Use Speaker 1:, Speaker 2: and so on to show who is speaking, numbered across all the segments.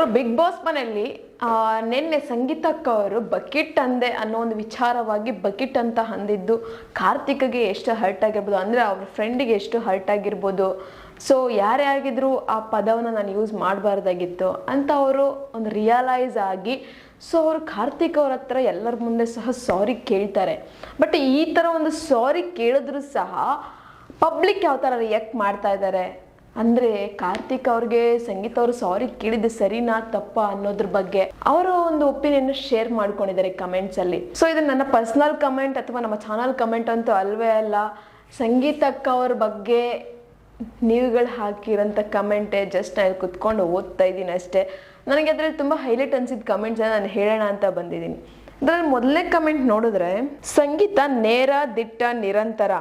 Speaker 1: ಗುರು big boss ಮನೆಯಲ್ಲಿ ನಿನ್ನೆ ಸಂಗೀತಕ್ಕ ಅವರು ಬಕೆಟ್ ಅಂದೆ ಅನ್ನೋ ಒಂದು ವಿಚಾರವಾಗಿ ಬಕೆಟ್ ಅಂತ ಅಂದಿದ್ದು ಕಾರ್ತಿಕ್ಗೆ ಎಷ್ಟು ಹರ್ಟ್ ಆಗಿರ್ಬೋದು, ಅಂದರೆ ಅವ್ರ ಫ್ರೆಂಡಿಗೆ ಎಷ್ಟು ಹರ್ಟ್ ಆಗಿರ್ಬೋದು. ಸೊ ಯಾರೇ ಆಗಿದ್ರು ಆ ಪದವನ್ನು ನಾನು ಯೂಸ್ ಮಾಡಬಾರ್ದಾಗಿತ್ತು ಅಂತ ಅವರು ಒಂದು ರಿಯಲೈಸ್ ಆಗಿ ಸೊ ಅವರು ಕಾರ್ತಿಕ್ ಅವ್ರ ಹತ್ರ ಎಲ್ಲರ ಮುಂದೆ ಸಹ ಸಾರಿ ಕೇಳ್ತಾರೆ. ಬಟ್ ಈ ಥರ ಒಂದು ಸಾರಿ ಕೇಳಿದ್ರು ಸಹ ಪಬ್ಲಿಕ್ ಯಾವ ಥರ ರಿಯಾಕ್ಟ್ ಮಾಡ್ತಾ ಇದ್ದಾರೆ ಅಂದರೆ ಕಾರ್ತಿಕ್ ಅವ್ರಿಗೆ ಸಂಗೀತ ಅವರು ಸಾರಿ ಕೇಳಿದ್ದು ಸರಿನಾ ತಪ್ಪಾ ಅನ್ನೋದ್ರ ಬಗ್ಗೆ ಅವರ ಒಂದು ಒಪಿನಿಯನ್ ಶೇರ್ ಮಾಡ್ಕೊಂಡಿದ್ದಾರೆ ಕಮೆಂಟ್ಸಲ್ಲಿ. ಸೊ ಇದು ನನ್ನ ಪರ್ಸ್ನಲ್ ಕಮೆಂಟ್ ಅಥವಾ ನಮ್ಮ ಚಾನಲ್ ಕಮೆಂಟ್ ಅಂತೂ ಅಲ್ವೇ ಅಲ್ಲ. ಸಂಗೀತಕ್ಕ ಅವ್ರ ಬಗ್ಗೆ ನೀವುಗಳು ಹಾಕಿರೋಂಥ ಕಮೆಂಟೇ ಜಸ್ಟ್ ನಾನು ಕುತ್ಕೊಂಡು ಓದ್ತಾ ಇದ್ದೀನಿ ಅಷ್ಟೇ. ನನಗೆ ಅದರಲ್ಲಿ ತುಂಬ ಹೈಲೈಟ್ ಅನ್ಸಿದ ಕಮೆಂಟ್ಸ್ ನಾನು ಹೇಳೋಣ ಅಂತ ಬಂದಿದ್ದೀನಿ. ಅದರಲ್ಲಿ ಮೊದಲನೇ ಕಮೆಂಟ್ ನೋಡಿದ್ರೆ, ಸಂಗೀತ ನೇರ ದಿಟ್ಟ ನಿರಂತರ.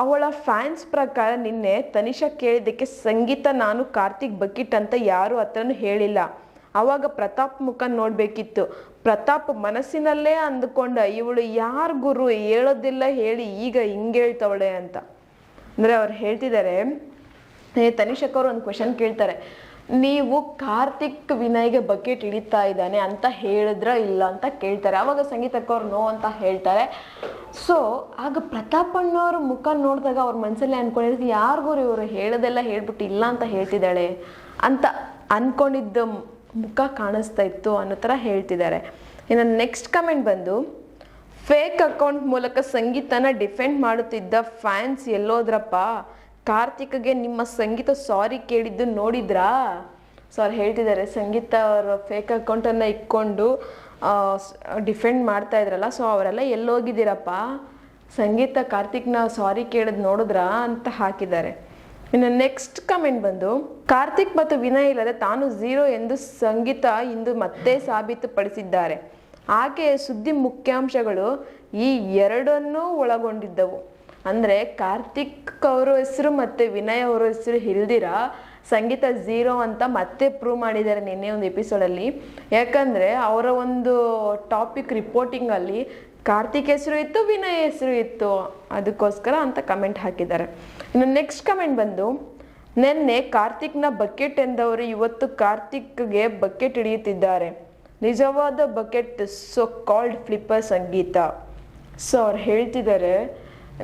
Speaker 1: ಅವಳ ಫ್ಯಾನ್ಸ್ ಪ್ರಕಾರ ನಿನ್ನೆ ತನಿಷಾ ಕೇಳಿದ್ದಕ್ಕೆ ಸಂಗೀತ ನಾನು ಕಾರ್ತಿಕ್ ಬಕೆಟ್ ಅಂತ ಯಾರು ಹತ್ರನೂ ಹೇಳಿಲ್ಲ, ಆವಾಗ ಪ್ರತಾಪ್ ಮುಖ ನೋಡಬೇಕಿತ್ತು. ಪ್ರತಾಪ್ ಮನಸ್ಸಿನಲ್ಲೇ ಅಂದ್ಕೊಂಡ ಇವಳು ಯಾರು ಗುರು ಹೇಳೋದಿಲ್ಲ ಹೇಳಿ ಈಗ ಹಿಂಗೆ ಹೇಳ್ತವಳೆ ಅಂತ. ಅಂದರೆ ಅವ್ರು ಹೇಳ್ತಿದ್ದಾರೆ, ತನಿಷಕ್ ಅವರು ಒಂದು ಕ್ವೆಶನ್ ಕೇಳ್ತಾರೆ, ನೀವು ಕಾರ್ತಿಕ್ ವಿನಯ್ಗೆ ಬಕೆಟ್ ಹಿಡಿತಾ ಇದ್ದಾನೆ ಅಂತ ಹೇಳಿದ್ರ ಇಲ್ಲ ಅಂತ ಕೇಳ್ತಾರೆ. ಆವಾಗ ಸಂಗೀತಕ್ಕವ್ರು ನೋ ಅಂತ ಹೇಳ್ತಾರೆ. ಸೊ ಆಗ ಪ್ರತಾಪಣ್ಣವ್ರ ಮುಖ ನೋಡಿದಾಗ ಅವ್ರ ಮನಸ್ಸಲ್ಲೇ ಅನ್ಕೊಂಡಿದ್ದು ಯಾರಿಗೂ ಇವರು ಹೇಳೋದೆಲ್ಲ ಹೇಳ್ಬಿಟ್ಟು ಇಲ್ಲ ಅಂತ ಹೇಳ್ತಿದ್ದಾಳೆ ಅಂತ ಅನ್ಕೊಂಡಿದ್ದ ಮುಖ ಕಾಣಿಸ್ತಾ ಇತ್ತು ಅನ್ನೋ ಥರ ಹೇಳ್ತಿದ್ದಾರೆ. ಇನ್ನು ನೆಕ್ಸ್ಟ್ ಕಮೆಂಟ್ ಬಂದು, ಫೇಕ್ ಅಕೌಂಟ್ ಮೂಲಕ ಸಂಗೀತನ ಡಿಫೆಂಡ್ ಮಾಡುತ್ತಿದ್ದ ಫ್ಯಾನ್ಸ್ ಎಲ್ಲೋದ್ರಪ್ಪ, ಕಾರ್ತಿಕ್ಗೆ ನಿಮ್ಮ ಸಂಗೀತ ಸಾರಿ ಕೇಳಿದ್ದು ನೋಡಿದ್ರಾ? ಸೊ ಅವ್ರು ಹೇಳ್ತಿದ್ದಾರೆ, ಸಂಗೀತ ಅವರ ಫೇಕ್ ಅಕೌಂಟನ್ನು ಇಟ್ಕೊಂಡು ಡಿಫೆಂಡ್ ಮಾಡ್ತಾ ಇದ್ರಲ್ಲ, ಸೊ ಅವರೆಲ್ಲ ಎಲ್ಲೋಗಿದ್ದೀರಪ್ಪ, ಸಂಗೀತ ಕಾರ್ತಿಕ್ನ ಸಾರಿ ಕೇಳಿದ್ ನೋಡಿದ್ರಾ ಅಂತ ಹಾಕಿದ್ದಾರೆ. ಇನ್ನು ನೆಕ್ಸ್ಟ್ ಕಮೆಂಟ್ ಬಂದು, ಕಾರ್ತಿಕ್ ಮತ್ತು ವಿನಯ್ ಇಲ್ಲದೆ ತಾನು ಝೀರೋ ಎಂದು ಸಂಗೀತ ಇಂದು ಮತ್ತೆ ಸಾಬೀತುಪಡಿಸಿದ್ದಾರೆ. ಆಕೆಯ ಸುದ್ದಿ ಮುಖ್ಯಾಂಶಗಳು ಈ ಎರಡನ್ನೂ ಒಳಗೊಂಡಿದ್ದವು. ಅಂದರೆ ಕಾರ್ತಿಕ್ ಅವರ ಹೆಸರು ಮತ್ತು ವಿನಯ್ ಅವರ ಹೆಸರು ಇಲ್ದಿರ ಸಂಗೀತ ಝೀರೋ ಅಂತ ಮತ್ತೆ ಪ್ರೂವ್ ಮಾಡಿದ್ದಾರೆ ನಿನ್ನೆ ಒಂದು ಎಪಿಸೋಡಲ್ಲಿ. ಯಾಕಂದರೆ ಅವರ ಒಂದು ಟಾಪಿಕ್ ರಿಪೋರ್ಟಿಂಗಲ್ಲಿ ಕಾರ್ತಿಕ್ ಹೆಸರು ಇತ್ತು, ವಿನಯ್ ಹೆಸರು ಇತ್ತು, ಅದಕ್ಕೋಸ್ಕರ ಅಂತ ಕಮೆಂಟ್ ಹಾಕಿದ್ದಾರೆ. ಇನ್ನು ನೆಕ್ಸ್ಟ್ ಕಮೆಂಟ್ ಬಂದು, ನಿನ್ನೆ ಕಾರ್ತಿಕ್ನ ಬಕೆಟ್ ಎಂದವರು ಇವತ್ತು ಕಾರ್ತಿಕ್ಗೆ ಬಕೆಟ್ ಹಿಡಿಯುತ್ತಿದ್ದಾರೆ. ನಿಜವಾದ ಬಕೆಟ್ ಸೊ ಕಾಲ್ಡ್ ಫ್ಲಿಪ್ಪರ್ ಸಂಗೀತ. ಸೊ ಅವ್ರು ಹೇಳ್ತಿದ್ದಾರೆ,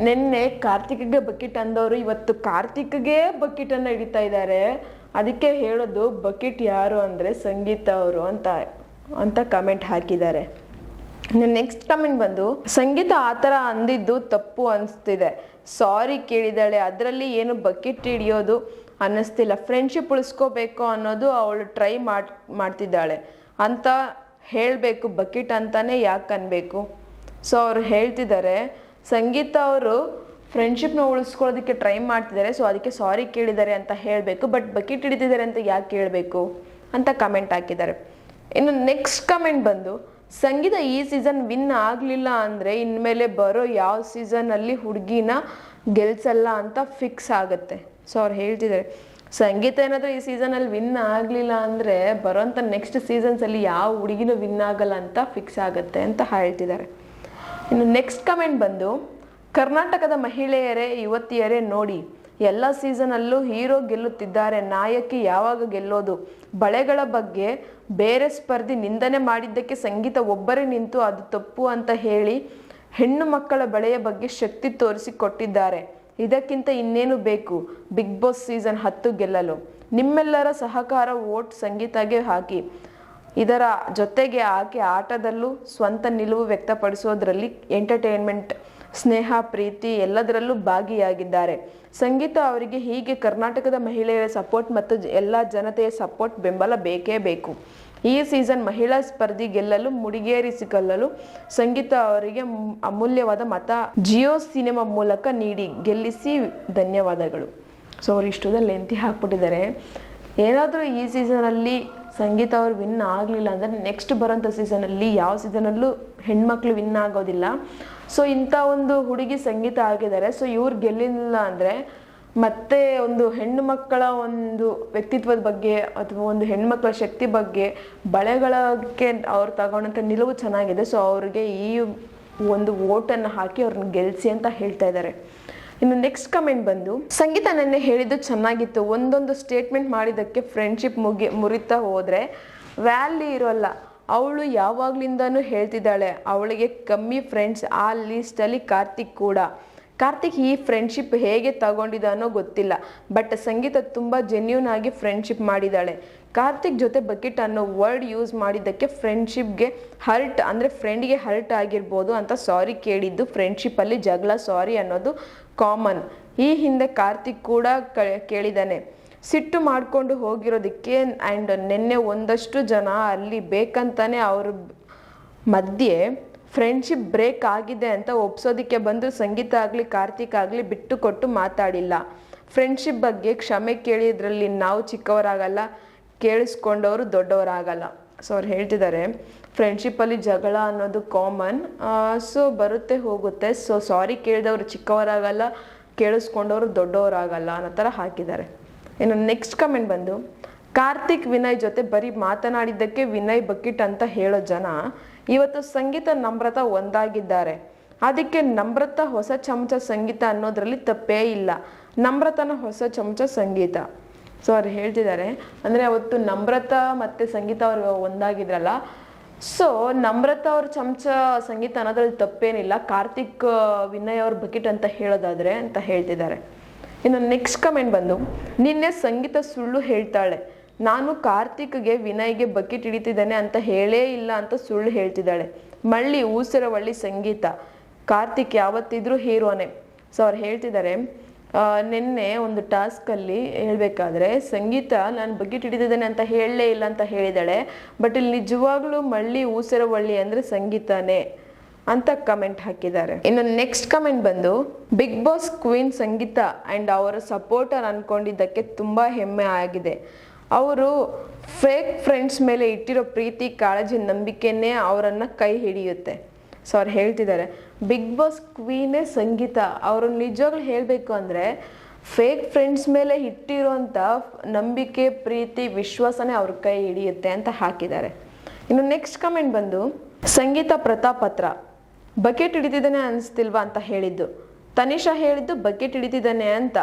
Speaker 1: ನಿನ್ನೆ ಕಾರ್ತಿಕ್ಗೆ ಬಕೆಟ್ ಅಂದವರು ಇವತ್ತು ಕಾರ್ತಿಕ್ಗೆ ಬಕೆಟನ್ನು ಹಿಡಿತಾ ಇದ್ದಾರೆ. ಅದಕ್ಕೆ ಹೇಳೋದು ಬಕೆಟ್ ಯಾರು ಅಂದರೆ ಸಂಗೀತ ಅವರು ಅಂತ ಕಮೆಂಟ್ ಹಾಕಿದ್ದಾರೆ. ನೆಕ್ಸ್ಟ್ ಕಮೆಂಟ್ ಬಂದು, ಸಂಗೀತ ಆ ಥರ ಅಂದಿದ್ದು ತಪ್ಪು ಅನಿಸ್ತಿದೆ, ಸಾರಿ ಕೇಳಿದಾಳೆ, ಅದರಲ್ಲಿ ಏನು ಬಕೆಟ್ ಹಿಡಿಯೋದು ಅನ್ನಿಸ್ತಿಲ್ಲ, ಫ್ರೆಂಡ್ಶಿಪ್ ಉಳಿಸ್ಕೋಬೇಕು ಅನ್ನೋದು ಅವಳು ಟ್ರೈ ಮಾಡ್ತಿದ್ದಾಳೆ ಅಂತ ಹೇಳಬೇಕು, ಬಕೆಟ್ ಅಂತಾನೆ ಯಾಕೆ ಅನ್ಬೇಕು. ಸೊ ಅವ್ರು ಹೇಳ್ತಿದ್ದಾರೆ, ಸಂಗೀತ ಅವರು ಫ್ರೆಂಡ್ಶಿಪ್ನ ಉಳಿಸ್ಕೊಳ್ಳೋದಕ್ಕೆ ಟ್ರೈ ಮಾಡ್ತಿದ್ದಾರೆ, ಸೊ ಅದಕ್ಕೆ ಸಾರಿ ಕೇಳಿದ್ದಾರೆ ಅಂತ ಹೇಳಬೇಕು, ಬಟ್ ಬಕೆಟ್ ಹಿಡಿತಿದ್ದಾರೆ ಅಂತ ಯಾಕೆ ಕೇಳಬೇಕು ಅಂತ ಕಮೆಂಟ್ ಹಾಕಿದ್ದಾರೆ. ಇನ್ನು ನೆಕ್ಸ್ಟ್ ಕಮೆಂಟ್ ಬಂದು, ಸಂಗೀತ ಈ ಸೀಸನ್ ವಿನ್ ಆಗಲಿಲ್ಲ ಅಂದರೆ ಇನ್ಮೇಲೆ ಬರೋ ಯಾವ ಸೀಸನಲ್ಲಿ ಹುಡುಗಿನ ಗೆಲ್ಸಲ್ಲ ಅಂತ ಫಿಕ್ಸ್ ಆಗುತ್ತೆ. ಸೊ ಅವ್ರು ಹೇಳ್ತಿದ್ದಾರೆ, ಸಂಗೀತ ಏನಾದರೂ ಈ ಸೀಸನಲ್ಲಿ ವಿನ್ ಆಗಲಿಲ್ಲ ಅಂದರೆ ಬರೋಂಥ ನೆಕ್ಸ್ಟ್ ಸೀಸನ್ಸಲ್ಲಿ ಯಾವ ಹುಡುಗಿನೂ ವಿನ್ ಆಗಲ್ಲ ಅಂತ ಫಿಕ್ಸ್ ಆಗುತ್ತೆ ಅಂತ ಹೇಳ್ತಿದ್ದಾರೆ. ಇನ್ನು ನೆಕ್ಸ್ಟ್ ಕಮೆಂಟ್ ಬಂದು, ಕರ್ನಾಟಕದ ಮಹಿಳೆಯರೇ ಯುವತಿಯರೇ ನೋಡಿ, ಎಲ್ಲ ಸೀಸನಲ್ಲೂ ಹೀರೋ ಗೆಲ್ಲುತ್ತಿದ್ದಾರೆ, ನಾಯಕಿ ಯಾವಾಗ ಗೆಲ್ಲೋದು? ಬಳೆಗಳ ಬಗ್ಗೆ ಬೇರೆ ಸ್ಪರ್ಧಿ ನಿಂದನೆ ಮಾಡಿದ್ದಕ್ಕೆ ಸಂಗೀತ ಒಬ್ಬರೇ ನಿಂತು ಅದು ತಪ್ಪು ಅಂತ ಹೇಳಿ ಹೆಣ್ಣು ಮಕ್ಕಳ ಬಳೆಯ ಬಗ್ಗೆ ಶಕ್ತಿ ತೋರಿಸಿಕೊಟ್ಟಿದ್ದಾರೆ. ಇದಕ್ಕಿಂತ ಇನ್ನೇನು ಬೇಕು ಬಿಗ್ ಬಾಸ್ ಸೀಸನ್ 10 ಗೆಲ್ಲಲು? ನಿಮ್ಮೆಲ್ಲರ ಸಹಕಾರ ವೋಟ್ ಸಂಗೀತಗೆ ಹಾಕಿ. ಇದರ ಜೊತೆಗೆ ಆಕೆ ಆಟದಲ್ಲೂ ಸ್ವಂತ ನಿಲುವು ವ್ಯಕ್ತಪಡಿಸೋದ್ರಲ್ಲಿ ಎಂಟರ್ಟೈನ್ಮೆಂಟ್, ಸ್ನೇಹ, ಪ್ರೀತಿ ಎಲ್ಲದರಲ್ಲೂ ಭಾಗಿಯಾಗಿದ್ದಾರೆ. ಸಂಗೀತ ಅವರಿಗೆ ಹೀಗೆ ಕರ್ನಾಟಕದ ಮಹಿಳೆಯರ ಸಪೋರ್ಟ್ ಮತ್ತು ಎಲ್ಲ ಜನತೆಯ ಸಪೋರ್ಟ್ ಬೆಂಬಲ ಬೇಕೇ ಬೇಕು. ಈ ಸೀಸನ್ ಮಹಿಳಾ ಸ್ಪರ್ಧಿ ಗೆಲ್ಲಲು ಮುಡಿಗೇರಿಸಿಕೊಳ್ಳಲು ಸಂಗೀತ ಅವರಿಗೆ ಅಮೂಲ್ಯವಾದ ಮತ ಜಿಯೋ ಸಿನಿಮಾ ಮೂಲಕ ನೀಡಿ ಗೆಲ್ಲಿಸಿ ಧನ್ಯವಾದಗಳು. ಸೊ ಅವ್ರು ಇಷ್ಟುದಲ್ಲಿ ಲೆಂತಿ ಹಾಕ್ಬಿಟ್ಟಿದ್ದಾರೆ. ಏನಾದರೂ ಈ ಸೀಸನಲ್ಲಿ ಸಂಗೀತ ಅವರು ವಿನ್ ಆಗಲಿಲ್ಲ ಅಂದರೆ ನೆಕ್ಸ್ಟ್ ಬರೋಂಥ ಸೀಸನಲ್ಲಿ ಯಾವ ಸೀಸನಲ್ಲೂ ಹೆಣ್ಮಕ್ಳು ವಿನ್ ಆಗೋದಿಲ್ಲ. ಸೊ ಇಂಥ ಒಂದು ಹುಡುಗಿ ಸಂಗೀತ ಆಗಿದ್ದಾರೆ. ಸೊ ಇವ್ರು ಗೆಲ್ಲಿಲ್ಲ ಅಂದರೆ ಮತ್ತೆ ಒಂದು ಹೆಣ್ಣು ಮಕ್ಕಳ ಒಂದು ವ್ಯಕ್ತಿತ್ವದ ಬಗ್ಗೆ ಅಥವಾ ಒಂದು ಹೆಣ್ಮಕ್ಳ ಶಕ್ತಿ ಬಗ್ಗೆ ಬಳೆಗಳಕ್ಕೆ ಅವ್ರು ತಗೊಂಡಂಥ ನಿಲುವು ಚೆನ್ನಾಗಿದೆ. ಸೊ ಅವ್ರಿಗೆ ಈ ಒಂದು ವೋಟನ್ನು ಹಾಕಿ ಅವ್ರನ್ನ ಗೆಲ್ಲಿಸಿ ಅಂತ ಹೇಳ್ತಾ ಇದ್ದಾರೆ. ಇನ್ನು ನೆಕ್ಸ್ಟ್ ಕಮೆಂಟ್ ಬಂದು, ಸಂಗೀತ ನೆನ್ನೆ ಹೇಳಿದ್ದು ಚೆನ್ನಾಗಿತ್ತು, ಒಂದೊಂದು ಸ್ಟೇಟ್ಮೆಂಟ್ ಮಾಡಿದ್ದಕ್ಕೆ ಫ್ರೆಂಡ್ಶಿಪ್ ಮುರಿತಾ ಹೋದರೆ ವ್ಯಾಲ್ಯೂ ಇರೋಲ್ಲ. ಅವಳು ಯಾವಾಗ್ಲಿಂದನೂ ಹೇಳ್ತಿದ್ದಾಳೆ ಅವಳಿಗೆ ಕಮ್ಮಿ ಫ್ರೆಂಡ್ಸ್, ಆ ಲೀಸ್ಟಲ್ಲಿ ಕಾರ್ತಿಕ್ ಕೂಡ. ಕಾರ್ತಿಕ್ ಈ ಫ್ರೆಂಡ್ಶಿಪ್ ಹೇಗೆ ತಗೊಂಡಿದ್ದಾನೋ ಗೊತ್ತಿಲ್ಲ, ಬಟ್ ಸಂಗೀತ ತುಂಬ ಜೆನ್ಯೂನ್ ಆಗಿ ಫ್ರೆಂಡ್ಶಿಪ್ ಮಾಡಿದ್ದಾಳೆ. ಕಾರ್ತಿಕ್ ಜೊತೆ ಬಕೆಟ್ ಅನ್ನೋ ವರ್ಡ್ ಯೂಸ್ ಮಾಡಿದ್ದಕ್ಕೆ ಫ್ರೆಂಡ್ಶಿಪ್ಗೆ ಹರ್ಟ್, ಅಂದರೆ ಫ್ರೆಂಡ್ಗೆ ಹರ್ಟ್ ಆಗಿರ್ಬೋದು ಅಂತ ಸಾರಿ ಕೇಳಿದ್ದು. ಫ್ರೆಂಡ್ಶಿಪ್ಪಲ್ಲಿ ಜಗಳ ಸಾರಿ ಅನ್ನೋದು ಕಾಮನ್. ಈ ಹಿಂದೆ ಕಾರ್ತಿಕ್ ಕೂಡ ಕೇಳಿದ್ದಾನೆ. ಸಿಟ್ಟು ಮಾಡಿಕೊಂಡು ಹೋಗಿರೋದಕ್ಕೆ ಆ್ಯಂಡ್ ನಿನ್ನೆ ಒಂದಷ್ಟು ಜನ ಅಲ್ಲಿ ಬೇಕಂತಾನೆ ಅವ್ರ ಮಧ್ಯೆ ಫ್ರೆಂಡ್ಶಿಪ್ ಬ್ರೇಕ್ ಆಗಿದೆ ಅಂತ ಒಪ್ಸೋದಕ್ಕೆ ಬಂದು ಸಂಗೀತ ಆಗಲಿ ಕಾರ್ತಿಕ್ ಆಗಲಿ ಬಿಟ್ಟು ಕೊಟ್ಟು ಮಾತಾಡಿಲ್ಲ. ಫ್ರೆಂಡ್ಶಿಪ್ ಬಗ್ಗೆ ಕ್ಷಮೆ ಕೇಳಿದ್ರಲ್ಲಿ ನಾವು ಚಿಕ್ಕವರಾಗಲ್ಲ, ಕೇಳಿಸ್ಕೊಂಡವರು ದೊಡ್ಡವರಾಗಲ್ಲ. ಸೊ ಅವ್ರು ಹೇಳ್ತಿದ್ದಾರೆ ಫ್ರೆಂಡ್ಶಿಪ್ಪಲ್ಲಿ ಜಗಳ ಅನ್ನೋದು ಕಾಮನ್, ಸೊ ಬರುತ್ತೆ ಹೋಗುತ್ತೆ. ಸೊ ಸಾರಿ ಕೇಳಿದವರು ಚಿಕ್ಕವರಾಗಲ್ಲ, ಕೇಳಿಸ್ಕೊಂಡವರು ದೊಡ್ಡವರಾಗಲ್ಲ ಅನ್ನೋ ಥರ ಹಾಕಿದ್ದಾರೆ. ಇನ್ನು ನೆಕ್ಸ್ಟ್ ಕಮೆಂಟ್ ಬಂದು, ಕಾರ್ತಿಕ್ ವಿನಯ್ ಜೊತೆ ಬರೀ ಮಾತನಾಡಿದ್ದಕ್ಕೆ ವಿನಯ್ ಬಕೆಟ್ ಅಂತ ಹೇಳೋ ಜನ ಇವತ್ತು ಸಂಗೀತ ನಮ್ರತಾ ಒಂದಾಗಿದ್ದಾರೆ. ಅದಕ್ಕೆ ನಮ್ರತಾ ಹೊಸ ಚಮಚ ಸಂಗೀತ ಅನ್ನೋದ್ರಲ್ಲಿ ತಪ್ಪೇ ಇಲ್ಲ. ನಮ್ರತಾನ ಹೊಸ ಚಮಚ ಸಂಗೀತ. ಸೊ ಅವ್ರು ಹೇಳ್ತಿದ್ದಾರೆ ಅಂದರೆ ಅವತ್ತು ನಮ್ರತಾ ಮತ್ತು ಸಂಗೀತ ಅವರು ಒಂದಾಗಿದ್ರಲ್ಲ, ಸೊ ನಮ್ರತಾ ಅವ್ರ ಚಮಚ ಸಂಗೀತ ಅನ್ನೋದ್ರಲ್ಲಿ ತಪ್ಪೇನಿಲ್ಲ, ಕಾರ್ತಿಕ್ ವಿನಯ್ ಅವ್ರ ಬಕೆಟ್ ಅಂತ ಹೇಳೋದಾದ್ರೆ ಅಂತ ಹೇಳ್ತಿದ್ದಾರೆ. ಇನ್ನು ನೆಕ್ಸ್ಟ್ ಕಮೆಂಟ್ ಬಂದು, ನಿನ್ನೆ ಸಂಗೀತ ಸುಳ್ಳು ಹೇಳ್ತಾಳೆ, ನಾನು ಕಾರ್ತಿಕ್ಗೆ ವಿನಯ್ಗೆ ಬಕೆಟ್ ಹಿಡಿತಿದ್ದಾನೆ ಅಂತ ಹೇಳೇ ಇಲ್ಲ ಅಂತ ಸುಳ್ಳು ಹೇಳ್ತಿದ್ದಾಳೆ. ಮಳ್ಳಿ ಊಸರವಳ್ಳಿ ಸಂಗೀತ, ಕಾರ್ತಿಕ್ ಯಾವತ್ತಿದ್ರೂ ಹೀರೋನೇ. ಸೊ ಅವ್ರು ಹೇಳ್ತಿದ್ದಾರೆ ನಿನ್ನೆ ಒಂದು ಟಾಸ್ಕಲ್ಲಿ ಹೇಳಬೇಕಾದ್ರೆ ಸಂಗೀತ ನಾನು ಬಕೆಟ್ ಹಿಡಿತಿದ್ದಾನೆ ಅಂತ ಹೇಳಲೇ ಇಲ್ಲ ಅಂತ ಹೇಳಿದಾಳೆ, ಬಟ್ ಇಲ್ಲಿ ನಿಜವಾಗ್ಲೂ ಮಳ್ಳಿ ಊಸರವಳ್ಳಿ ಅಂದರೆ ಸಂಗೀತನೇ ಅಂತ ಕಮೆಂಟ್ ಹಾಕಿದ್ದಾರೆ. ಇನ್ನು ನೆಕ್ಸ್ಟ್ ಕಮೆಂಟ್ ಬಂದು, Bigg Boss queen Sangeetha and ಅವರ ಸಪೋರ್ಟರ್ ಅನ್ಕೊಂಡಿದ್ದಕ್ಕೆ ತುಂಬ ಹೆಮ್ಮೆ ಆಗಿದೆ. ಅವರು ಫೇಕ್ ಫ್ರೆಂಡ್ಸ್ ಮೇಲೆ ಇಟ್ಟಿರೋ ಪ್ರೀತಿ, ಕಾಳಜಿ, ನಂಬಿಕೆನೇ ಅವರನ್ನು ಕೈ ಹಿಡಿಯುತ್ತೆ. ಸೊ ಅವ್ರು ಹೇಳ್ತಿದ್ದಾರೆ ಬಿಗ್ ಬಾಸ್ ಕ್ವೀನೇ ಸಂಗೀತ. ಅವರು ನಿಜವಾಗ್ಲೂ ಹೇಳಬೇಕು ಅಂದರೆ ಫೇಕ್ ಫ್ರೆಂಡ್ಸ್ ಮೇಲೆ ಇಟ್ಟಿರೋಂಥ ನಂಬಿಕೆ, ಪ್ರೀತಿ, ವಿಶ್ವಾಸನೇ ಅವ್ರ ಕೈ ಹಿಡಿಯುತ್ತೆ ಅಂತ ಹಾಕಿದ್ದಾರೆ. ಇನ್ನು ನೆಕ್ಸ್ಟ್ ಕಮೆಂಟ್ ಬಂದು, ಸಂಗೀತ ಪ್ರತಾಪ್ ಹತ್ರ ಬಕೆಟ್ ಹಿಡಿತಿದ್ದಾನೆ ಅನಿಸ್ತಿಲ್ವಾ ಅಂತ ಹೇಳಿದ್ದು. ತನಿಷಾ ಹೇಳಿದ್ದು ಬಕೆಟ್ ಹಿಡಿತಿದ್ದಾನೆ ಅಂತ.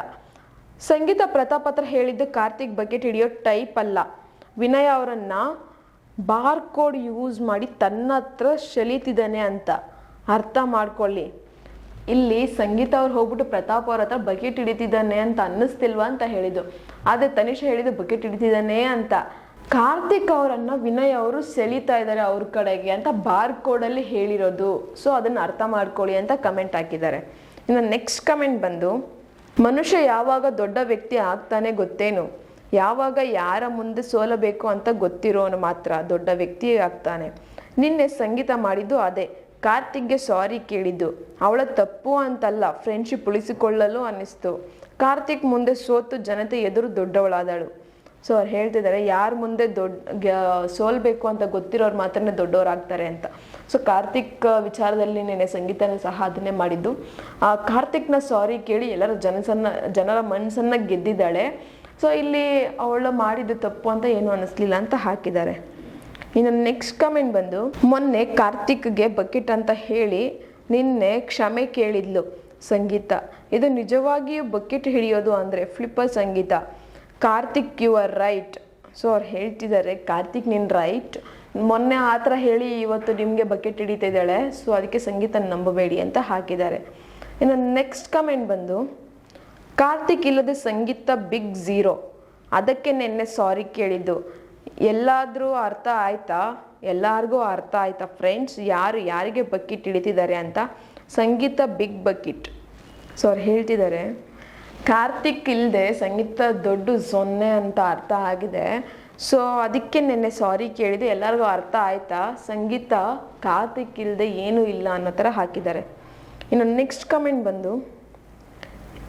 Speaker 1: ಸಂಗೀತ ಪ್ರತಾಪ್ ಹತ್ರ ಹೇಳಿದ್ದು ಕಾರ್ತಿಕ್ ಬಕೆಟ್ ಹಿಡಿಯೋ ಟೈಪ್ ಅಲ್ಲ, ವಿನಯ್ ಅವರನ್ನು ಬಾರ್ ಕೋಡ್ ಯೂಸ್ ಮಾಡಿ ತನ್ನ ಹತ್ರ ಸೆಳೀತಿದ್ದಾನೆ ಅಂತ ಅರ್ಥ ಮಾಡ್ಕೊಳ್ಳಿ. ಇಲ್ಲಿ ಸಂಗೀತ ಅವ್ರು ಹೋಗ್ಬಿಟ್ಟು ಪ್ರತಾಪ್ ಅವ್ರ ಹತ್ರ ಬಕೆಟ್ ಹಿಡಿತಿದ್ದಾನೆ ಅಂತ ಅನ್ನಿಸ್ತಿಲ್ವಾ ಅಂತ ಹೇಳಿದ್ದು, ಆದರೆ ತನಿಷಾ ಹೇಳಿದ್ದು ಬಕೆಟ್ ಹಿಡಿತಿದ್ದಾನೆ ಅಂತ. ಕಾರ್ತಿಕ್ ಅವರನ್ನು ವಿನಯ್ ಅವರು ಸೆಳೀತಾ ಇದ್ದಾರೆ ಅವ್ರ ಕಡೆಗೆ ಅಂತ ಬಾರ್ ಕೋಡಲ್ಲಿ ಹೇಳಿರೋದು. ಸೊ ಅದನ್ನು ಅರ್ಥ ಮಾಡ್ಕೊಳ್ಳಿ ಅಂತ ಕಮೆಂಟ್ ಹಾಕಿದ್ದಾರೆ. ಇನ್ನು ನೆಕ್ಸ್ಟ್ ಕಮೆಂಟ್ ಬಂದು, ಮನುಷ್ಯ ಯಾವಾಗ ದೊಡ್ಡ ವ್ಯಕ್ತಿ ಆಗ್ತಾನೆ ಗೊತ್ತೇನು, ಯಾವಾಗ ಯಾರ ಮುಂದೆ ಸೋಲಬೇಕು ಅಂತ ಗೊತ್ತಿರೋನು ಮಾತ್ರ ದೊಡ್ಡ ವ್ಯಕ್ತಿ ಆಗ್ತಾನೆ. ನಿನ್ನೆ ಸಂಗೀತ ಮಾಡಿದ್ದು ಅದೇ, ಕಾರ್ತಿಕ್ಗೆ ಸಾರಿ ಕೇಳಿದ್ದು ಅವಳ ತಪ್ಪು ಅಂತಲ್ಲ, ಫ್ರೆಂಡ್ಶಿಪ್ ಉಳಿಸಿಕೊಳ್ಳಲು ಅನ್ನಿಸ್ತು. ಕಾರ್ತಿಕ್ ಮುಂದೆ ಸೋತು ಜನತೆ ಎದುರು ದೊಡ್ಡವಳಾದಳು. ಸೊ ಅವ್ರು ಹೇಳ್ತಿದ್ದಾರೆ ಯಾರ ಮುಂದೆ ಸೋಲ್ಬೇಕು ಅಂತ ಗೊತ್ತಿರೋರು ಮಾತ್ರನೇ ದೊಡ್ಡವರಾಗ್ತಾರೆ ಅಂತ. ಸೊ ಕಾರ್ತಿಕ್ ವಿಚಾರದಲ್ಲಿ ನೆನೆ ಸಂಗೀತನ ಸಹ ಅದನ್ನೇ ಮಾಡಿದ್ದು. ಕಾರ್ತಿಕ್ನ ಸಾರಿ ಕೇಳಿ ಎಲ್ಲರ ಜನರ ಮನಸ್ಸನ್ನು ಗೆದ್ದಿದ್ದಾಳೆ. ಸೊ ಇಲ್ಲಿ ಅವಳು ಮಾಡಿದ್ದು ತಪ್ಪು ಅಂತ ಏನು ಅನ್ನಿಸ್ಲಿಲ್ಲ ಅಂತ ಹಾಕಿದ್ದಾರೆ. ಇನ್ನು ನೆಕ್ಸ್ಟ್ ಕಮೆಂಟ್ ಬಂದು, ಮೊನ್ನೆ ಕಾರ್ತಿಕ್ಗೆ ಬಕೆಟ್ ಅಂತ ಹೇಳಿ ನಿನ್ನೆ ಕ್ಷಮೆ ಕೇಳಿದ್ಲು ಸಂಗೀತ. ಇದು ನಿಜವಾಗಿಯೂ ಬಕೆಟ್ ಹಿಡಿಯೋದು ಅಂದರೆ flipper Sangeetha. Karthik you are right. So ಅವ್ರು ಹೇಳ್ತಿದ್ದಾರೆ ಕಾರ್ತಿಕ್ ನೀನು ರೈಟ್, ಮೊನ್ನೆ ಆ ಥರ ಹೇಳಿ ಇವತ್ತು ನಿಮಗೆ ಬಕೆಟ್ ಹಿಡಿತಿದ್ದಾಳೆ, ಸೊ ಅದಕ್ಕೆ ಸಂಗೀತ ನಂಬಬೇಡಿ ಅಂತ ಹಾಕಿದ್ದಾರೆ. ಇನ್ನು ನೆಕ್ಸ್ಟ್ ಕಮೆಂಟ್ ಬಂದು, ಕಾರ್ತಿಕ್ ಇಲ್ಲದೆ ಸಂಗೀತ ಬಿಗ್ ಝೀರೋ, ಅದಕ್ಕೆ ನಿನ್ನೆ ಸಾರಿ ಕೇಳಿದ್ದು. ಎಲ್ಲಾದರೂ ಅರ್ಥ ಆಯ್ತಾ, ಎಲ್ಲರಿಗೂ ಅರ್ಥ ಆಯ್ತಾ ಫ್ರೆಂಡ್ಸ್ ಯಾರು ಯಾರಿಗೆ ಬಕೆಟ್ ಹಿಡಿತಿದ್ದಾರೆ ಅಂತ. ಸಂಗೀತ ಬಿಗ್ ಬಕೆಟ್. ಸೊ ಅವ್ರು ಹೇಳ್ತಿದ್ದಾರೆ ಕಾರ್ತಿಕ್ ಇಲ್ಲದೆ ಸಂಗೀತ ದೊಡ್ಡ ಸೊನ್ನೆ ಅಂತ ಅರ್ಥ ಆಗಿದೆ, ಸೊ ಅದಕ್ಕೆ ನಿನ್ನೆ ಸಾರಿ ಕೇಳಿದೆ, ಎಲ್ಲರಿಗೂ ಅರ್ಥ ಆಯ್ತಾ, ಸಂಗೀತ ಕಾರ್ತಿಕ್ ಇಲ್ಲದೆ ಏನೂ ಇಲ್ಲ ಅನ್ನೋ ಥರ ಹಾಕಿದ್ದಾರೆ. ಇನ್ನು ನೆಕ್ಸ್ಟ್ ಕಮೆಂಟ್ ಬಂದು,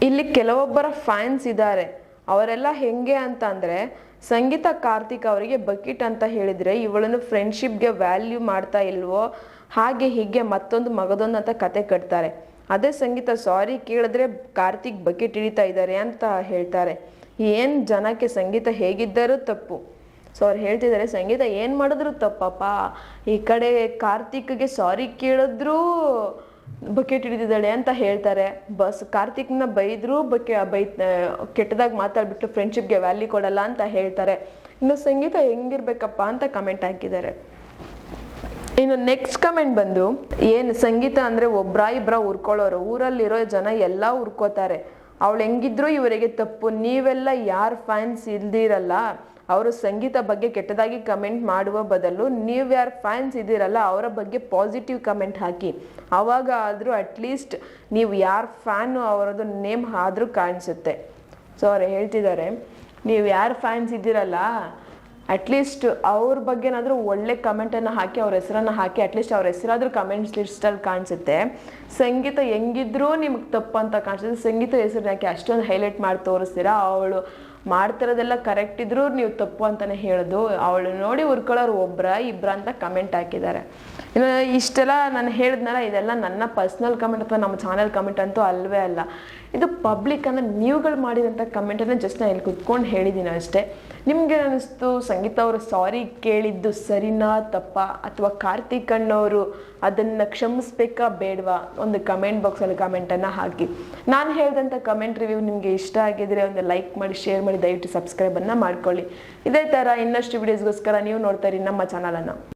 Speaker 1: ಇಲ್ಲಿ ಕೆಲವೊಬ್ಬರ ಫ್ಯಾನ್ಸ್ ಇದ್ದಾರೆ, ಅವರೆಲ್ಲ ಹೆಂಗೆ ಅಂತ ಅಂದರೆ ಸಂಗೀತ ಕಾರ್ತಿಕ್ ಅವರಿಗೆ ಬಕೆಟ್ ಅಂತ ಹೇಳಿದರೆ ಇವಳನ್ನು ಫ್ರೆಂಡ್ಶಿಪ್ಗೆ ವ್ಯಾಲ್ಯೂ ಮಾಡ್ತಾ ಇಲ್ವೋ, ಹಾಗೆ ಹೀಗೆ ಮತ್ತೊಂದು ಮಗದೊಂದು ಅಂತ ಕತೆ ಕಟ್ತಾರೆ. ಅದೇ ಸಂಗೀತ ಸಾರಿ ಕೇಳಿದ್ರೆ ಕಾರ್ತಿಕ್ ಬಕೆಟ್ ಹಿಡಿತಾ ಇದ್ದಾರೆ ಅಂತ ಹೇಳ್ತಾರೆ. ಏನು ಜನಕ್ಕೆ ಸಂಗೀತ ಹೇಗಿದ್ದರೂ ತಪ್ಪು. ಸೊ ಅವ್ರು ಹೇಳ್ತಿದ್ದಾರೆ ಸಂಗೀತ ಏನು ಮಾಡಿದ್ರು ತಪ್ಪಪ್ಪ, ಈ ಕಡೆ ಕಾರ್ತಿಕ್ಗೆ ಸಾರಿ ಕೇಳಿದ್ರೂ ಬಕೆಟ್ ಹಿಡಿದಿದ್ದಾಳೆ ಅಂತ ಹೇಳ್ತಾರೆ, ಬಸ್ ಕಾರ್ತಿಕ್ನ ಬೈದ್ರೂ ಕೆಟ್ಟದಾಗ ಮಾತಾಡ್ಬಿಟ್ಟು ಫ್ರೆಂಡ್ಶಿಪ್ಗೆ ವ್ಯಾಲ್ಯೂ ಕೊಡಲ್ಲ ಅಂತ ಹೇಳ್ತಾರೆ. ಇನ್ನು ಸಂಗೀತ ಹೆಂಗಿರ್ಬೇಕಪ್ಪ ಅಂತ ಕಮೆಂಟ್ ಹಾಕಿದ್ದಾರೆ. ಇನ್ನು ನೆಕ್ಸ್ಟ್ ಕಮೆಂಟ್ ಬಂದು, ಏನು ಸಂಗೀತ ಅಂದ್ರೆ ಒಬ್ರ ಇಬ್ರ ಉರ್ಕೊಳ್ಳೋರು, ಊರಲ್ಲಿರೋ ಜನ ಎಲ್ಲ ಉರ್ಕೋತಾರೆ, ಅವಳು ಹೆಂಗಿದ್ರು ಇವರಿಗೆ ತಪ್ಪು, ನೀವೆಲ್ಲ ಯಾರು ಫ್ಯಾನ್ಸ್ ಇಲ್ದಿರಲ್ಲ ಅವರು ಸಂಗೀತ ಬಗ್ಗೆ ಕೆಟ್ಟದಾಗಿ ಕಮೆಂಟ್ ಮಾಡುವ ಬದಲು ನೀವು ಯಾರು ಫ್ಯಾನ್ಸ್ ಇದ್ದೀರಲ್ಲ ಅವರ ಬಗ್ಗೆ ಪಾಸಿಟಿವ್ ಕಮೆಂಟ್ ಹಾಕಿ, ಆವಾಗ ಆದರೂ ಅಟ್ಲೀಸ್ಟ್ ನೀವು ಯಾರು ಫ್ಯಾನು ಅವರದ್ದು ನೇಮ್ ಆದರೂ ಕಾಣಿಸುತ್ತೆ. ಸೊ ಅವ್ರು ಹೇಳ್ತಿದ್ದಾರೆ, ನೀವು ಯಾರು ಫ್ಯಾನ್ಸ್ ಇದ್ದೀರಲ್ಲ ಅಟ್ಲೀಸ್ಟ್ ಅವ್ರ ಬಗ್ಗೆನಾದರೂ ಒಳ್ಳೆ ಕಮೆಂಟನ್ನು ಹಾಕಿ, ಅವ್ರ ಹೆಸರನ್ನು ಹಾಕಿ, ಅಟ್ಲೀಸ್ಟ್ ಅವ್ರ ಹೆಸರಾದ್ರೂ ಕಮೆಂಟ್ಸ್ ಲಿಸ್ಟಲ್ಲಿ ಕಾಣಿಸುತ್ತೆ. ಸಂಗೀತ ಹೆಂಗಿದ್ರೂ ನಿಮ್ಗೆ ತಪ್ಪು ಅಂತ ಕಾಣಿಸುತ್ತೆ, ಸಂಗೀತ ಹೆಸರನ್ನ ಯಾಕೆ ಅಷ್ಟೊಂದು ಹೈಲೈಟ್ ಮಾಡಿ ತೋರಿಸ್ತೀರಾ, ಅವಳು ಮಾಡ್ತಿರೋದೆಲ್ಲ ಕರೆಕ್ಟ್ ಇದ್ರೂ ನೀವು ತಪ್ಪು ಅಂತಲೇ ಹೇಳೋದು, ಅವಳು ನೋಡಿ ಉರ್ಕೊಳ್ಳೋರು ಒಬ್ರ ಇಬ್ರ ಅಂತ ಕಮೆಂಟ್ ಹಾಕಿದ್ದಾರೆ. ಇನ್ನು ಇಷ್ಟೆಲ್ಲ ನಾನು ಹೇಳಿದ್ನಲ್ಲ, ಇದೆಲ್ಲ ನನ್ನ ಪರ್ಸ್ನಲ್ ಕಮೆಂಟ್ ಅಥವಾ ನಮ್ಮ ಚಾನಲ್ ಕಮೆಂಟ್ ಅಂತೂ ಅಲ್ವೇ ಅಲ್ಲ. ಇದು ಪಬ್ಲಿಕ್ ಅಂದರೆ ನೀವುಗಳು ಮಾಡಿರೋಂಥ ಕಮೆಂಟನ್ನು ಜಸ್ಟ್ ನಾನು ಇಲ್ಲಿ ಕುತ್ಕೊಂಡು ಹೇಳಿದ್ದೀನಿ ಅಷ್ಟೇ. ನಿಮಗೆ ಅನ್ನಿಸ್ತು ಸಂಗೀತ ಅವರು ಸಾರಿ ಕೇಳಿದ್ದು ಸರಿನಾ ತಪ್ಪಾ, ಅಥವಾ ಕಾರ್ತಿಕ್ ಅಣ್ಣವರು ಅದನ್ನು ಕ್ಷಮಿಸ್ಬೇಕಾ ಬೇಡವಾ, ಒಂದು ಕಮೆಂಟ್ ಬಾಕ್ಸಲ್ಲಿ ಕಮೆಂಟನ್ನು ಹಾಕಿ. ನಾನು ಹೇಳಿದಂಥ ಕಮೆಂಟ್ ರಿವ್ಯೂ ನಿಮಗೆ ಇಷ್ಟ ಆಗಿದ್ರೆ ಒಂದು ಲೈಕ್ ಮಾಡಿ, ಶೇರ್ ಮಾಡಿ, ದಯವಿಟ್ಟು ಸಬ್ಸ್ಕ್ರೈಬನ್ನು ಮಾಡ್ಕೊಳ್ಳಿ. ಇದೇ ಥರ ಇನ್ನಷ್ಟು ವಿಡಿಯೋಸ್ಗೋಸ್ಕರ ನೀವು ನೋಡ್ತಾ ಇರಿ ನಮ್ಮ ಚಾನಲನ್ನು.